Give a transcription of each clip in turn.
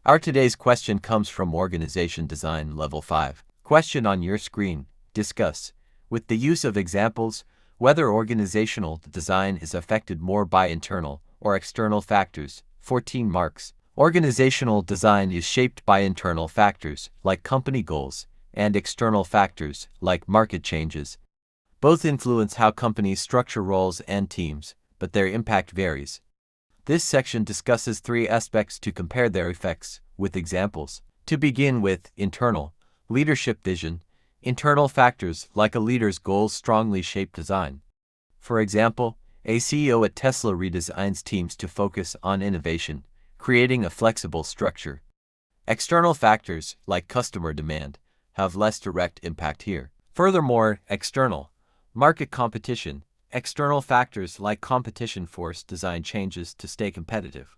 Our today's question comes from Organization Design Level 5. Question on your screen. Discuss, with the use of examples, whether organizational design is affected more by internal or external factors. 14 marks. Organizational design is shaped by internal factors, like company goals, and external factors, like market changes. Both influence how companies structure roles and teams, but their impact varies. This section discusses three aspects to compare their effects, with examples. To begin with, internal, leadership vision. Internal factors, like a leader's goals, strongly shape design. For example, a CEO at Tesla redesigns teams to focus on innovation, creating a flexible structure. External factors, like customer demand, have less direct impact here. Furthermore, external, market competition. External factors like competition force design changes to stay competitive.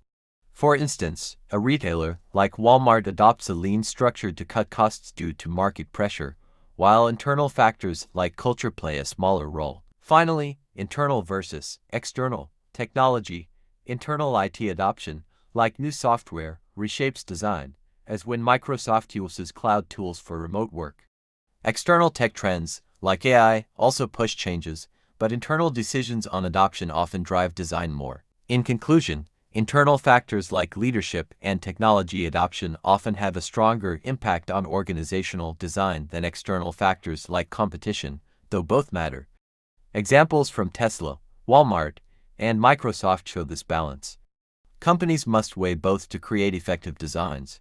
For instance, a retailer like Walmart adopts a lean structure to cut costs due to market pressure, while internal factors like culture play a smaller role. Finally, internal versus external technology. Internal IT adoption, like new software, reshapes design, as when Microsoft uses cloud tools for remote work. External tech trends, like AI, also push changes, but internal decisions on adoption often drive design more. In conclusion, internal factors like leadership and technology adoption often have a stronger impact on organizational design than external factors like competition, though both matter. Examples from Tesla, Walmart, and Microsoft show this balance. Companies must weigh both to create effective designs.